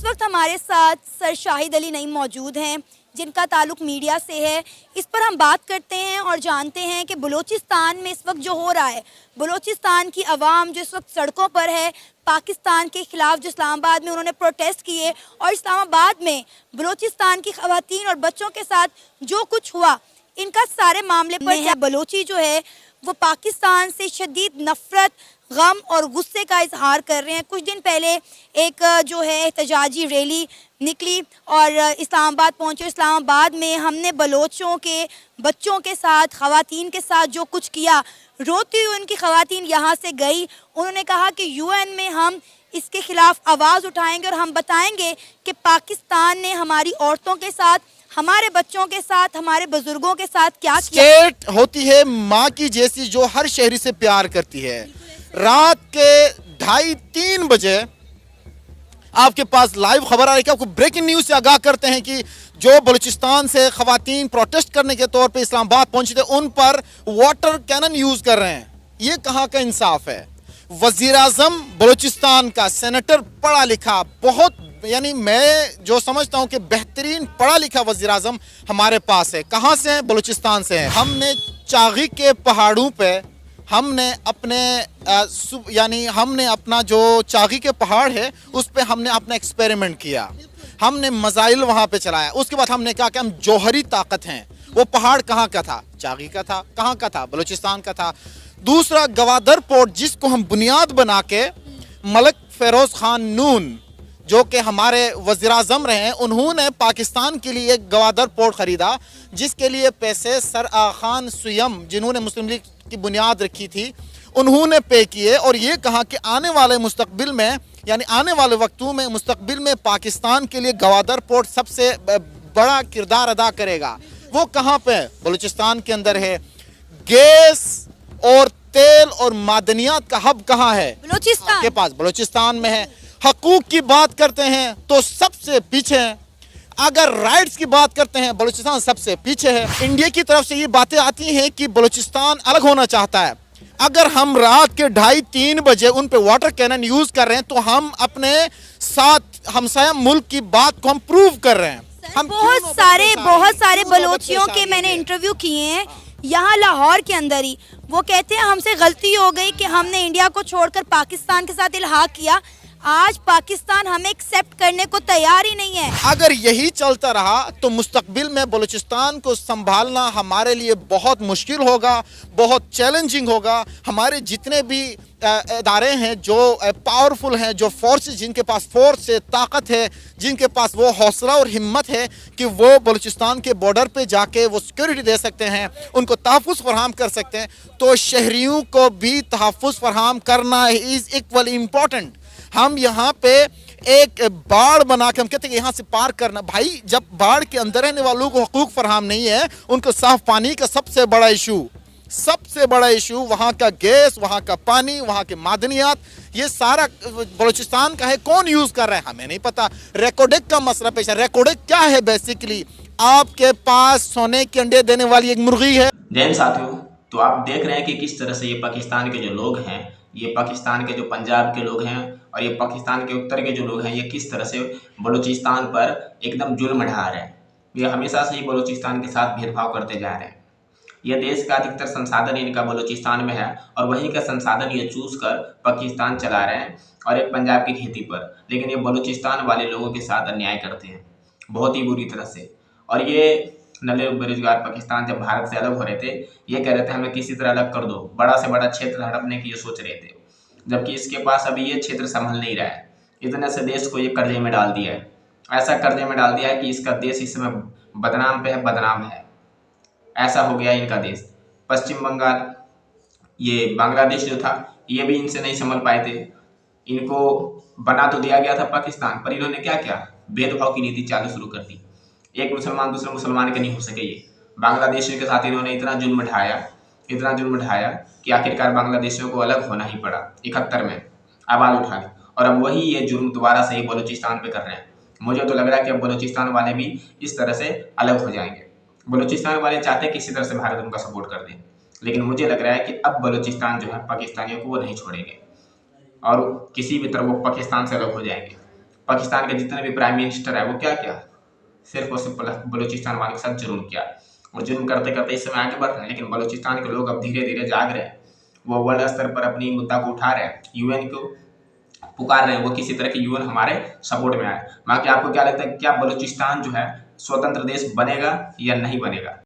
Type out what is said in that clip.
वक्त हमारे साथ सर शाहिद अली नईम मौजूद हैं, जिनका ताल्लुक़ मीडिया से है। इस पर हम बात करते हैं और जानते हैं कि बलूचिस्तान में इस वक्त जो हो रहा है, बलूचिस्तान की आवाम जो इस वक्त सड़कों पर है, पाकिस्तान के ख़िलाफ़ जो इस्लामाबाद में उन्होंने प्रोटेस्ट किए और इस्लामाबाद में बलूचिस्तान की ख़वातीन और बच्चों के साथ जो कुछ हुआ, इनका सारे मामले पर है। बलोची जो है वो पाकिस्तान से शदीद नफ़रत, गम और गुस्से का इजहार कर रहे हैं। कुछ दिन पहले एक जो है एहतजाजी रैली निकली और इस्लामाबाद पहुंचे। इस्लामाबाद में हमने बलोचों के बच्चों के साथ, ख़वातीन के साथ जो कुछ किया, रोती हुई उनकी ख़वातीन यहाँ से गई। उन्होंने कहा कि यूएन में हम इसके ख़िलाफ़ आवाज़ उठाएंगे और हम बताएंगे कि पाकिस्तान ने हमारी औरतों के साथ, हमारे बच्चों के साथ, हमारे बुजुर्गों के साथ क्या किया। स्टेट होती है माँ की जैसी, जो हर शहरी से प्यार करती है। रात के 2:30-3 बजे आपके पास लाइव खबर आ रही है। आपको ब्रेकिंग न्यूज से आगाह करते हैं कि जो बलूचिस्तान से खवातीन प्रोटेस्ट करने के तौर पे इस्लामाबाद पहुंचे थे, उन पर वाटर कैनन यूज कर रहे हैं। ये कहाँ का इंसाफ है? वजीर आजम बलूचिस्तान का, सेनेटर पढ़ा लिखा, बहुत, यानी मैं जो समझता हूं कि बेहतरीन पढ़ा लिखा वजीर आजम हमारे पास है। कहाँ से है? बलूचिस्तान से है। हमने चागी के पहाड़ों पे हमने अपने यानी हमने अपना जो चागी के पहाड़ है उस पे हमने अपना एक्सपेरिमेंट किया। हमने मजाइल वहाँ पे चलाया। उसके बाद हमने कहा कि हम जौहरी ताकत हैं। वो पहाड़ कहाँ का था? चागी का था। कहाँ का था? बलूचिस्तान का था। दूसरा, गवादर पोर्ट, जिसको हम बुनियाद बना के मलिक फिरोज खान नून, जो कि हमारे वज़ीर आज़म रहे हैं, उन्होंने पाकिस्तान के लिए एक गवादर पोर्ट ख़रीदा, जिसके लिए पैसे सर आगा खान सुयम, जिन्होंने मुस्लिम लीग की बुनियाद रखी थी, उन्होंने पे किए। और ये कहा कि आने वाले मुस्तकबिल में, यानी आने वाले वक्तों में, मुस्तकबिल में पाकिस्तान के लिए गवादर पोर्ट सबसे बड़ा किरदार अदा करेगा। वो कहाँ पे? बलूचिस्तान के अंदर है। गैस और तेल और मादनियात का हब कहाँ है? बलूचिस्तान के पास, बलूचिस्तान में है। हकूक की बात करते हैं तो सबसे पीछे है। अगर राइट्स की बात करते हैं, बलूचिस्तान सबसे पीछे है। इंडिया की तरफ से ये बातें आती हैं कि बलूचिस्तान अलग होना चाहता है। अगर हम रात के 2:30-3 बजे उन पे वाटर कैनन यूज कर रहे हैं, तो हम अपने साथ हमसाया मुल्क की बात को हम प्रूव कर रहे हैं। हम बहुत सारे बलोचियों के मैंने इंटरव्यू किए हैं यहाँ लाहौर के अंदर ही। वो कहते हैं हमसे गलती हो गई कि हमने इंडिया को छोड़कर पाकिस्तान के साथ इल्हाक किया। आज पाकिस्तान हमें एक्सेप्ट करने को तैयार ही नहीं है। अगर यही चलता रहा तो मुस्तकबिल में बलूचिस्तान को संभालना हमारे लिए बहुत मुश्किल होगा, बहुत चैलेंजिंग होगा। हमारे जितने भी इदारे हैं जो पावरफुल हैं, जो फोर्सेस, जिनके पास फोर्स है, ताकत है, जिनके पास वो हौसला और हिम्मत है कि वो बलूचिस्तान के बॉर्डर पे जाके वो सिक्योरिटी दे सकते हैं, उनको तहफ़्फ़ुज़ फराहम कर सकते हैं, तो शहरियों को भी तहफ़्फ़ुज़ फराहम करना इज़ इक्वली इम्पोर्टेंट। हम यहाँ पे एक बाढ़ बना के हम कहते हैं कि यहाँ से पार करना। भाई, जब बाढ़ के अंदर रहने वालों को हकूक फराहम नहीं है, उनको साफ पानी का सबसे बड़ा इशू वहाँ का गैस, वहाँ का पानी, वहाँ के मादनियात, ये सारा बलूचिस्तान का है। कौन यूज कर रहा है हमें नहीं पता। रेकोडेक का मसला पेश है। रेकोडेक क्या है? बेसिकली आपके पास सोने के अंडे देने वाली एक मुर्गी है। जैन साथियों, तो आप देख रहे हैं कि किस तरह से ये पाकिस्तान के जो लोग हैं, ये पाकिस्तान के जो पंजाब के लोग हैं और ये पाकिस्तान के उत्तर के जो लोग हैं, ये किस तरह से बलूचिस्तान पर एकदम जुल्म ढा रहे हैं। ये हमेशा से ही बलूचिस्तान के साथ भेदभाव करते जा रहे हैं। ये देश का अधिकतर संसाधन इनका बलूचिस्तान में है और वहीं का संसाधन ये चूज कर पाकिस्तान चला रहे हैं और एक पंजाब की खेती पर। लेकिन ये बलूचिस्तान वाले लोगों के साथ अन्याय करते हैं बहुत ही बुरी तरह से। और ये नल्ले बेरोजगार पाकिस्तान जब भारत से अलग हो रहे थे, ये कह रहे थे हमें किसी तरह अलग कर दो, बड़ा से बड़ा क्षेत्र हड़पने की ये सोच रहे थे, जबकि इसके पास अभी ये क्षेत्र संभल नहीं रहा है। इतने से देश को ये कर्जे में डाल दिया है, ऐसा कर्जे में डाल दिया है कि इसका देश इस समय बदनाम पे है, बदनाम है। ऐसा हो गया इनका देश। पश्चिम बंगाल, ये बांग्लादेश जो था, ये भी इनसे नहीं संभल पाए थे। इनको बना तो दिया गया था पाकिस्तान, पर इन्होंने क्या किया? भेदभाव की नीति चालू शुरू कर दी। एक मुसलमान दूसरे मुसलमान के नहीं हो सके। ये बांग्लादेशियों के साथ इन्होंने इतना जुल्म ढाया कि आखिरकार बांग्लादेशियों को अलग होना ही पड़ा। 71 में आवाज उठा ली और अब वही ये जुर्म दोबारा से ही बलूचिस्तान पे कर रहे हैं। मुझे तो लग रहा है कि अब बलूचिस्तान वाले भी इस तरह से अलग हो जाएंगे। बलूचिस्तान वाले चाहते हैं किसी तरह से भारत उनका सपोर्ट कर दे, लेकिन मुझे लग रहा है कि अब बलूचिस्तान जो है पाकिस्तानियों को वो नहीं छोड़ेंगे और किसी भी तरह वो पाकिस्तान से अलग हो जाएंगे। पाकिस्तान के जितने भी प्राइम मिनिस्टर है वो क्या किया, सिर्फ और सिर्फ बलूचिस्तान वालों के साथ जुर्म किया। और जुर्म करते करते इस समय आगे बढ़ रहे हैं, लेकिन बलूचिस्तान के लोग अब धीरे धीरे जाग रहे हैं, वो वर्ल्ड स्तर पर अपनी मुद्दा को उठा रहे हैं, यूएन को पुकार रहे हैं, वो किसी तरह की यूएन हमारे सपोर्ट में आए। बाकी आपको क्या लगता है, क्या बलूचिस्तान जो है स्वतंत्र देश बनेगा या नहीं बनेगा?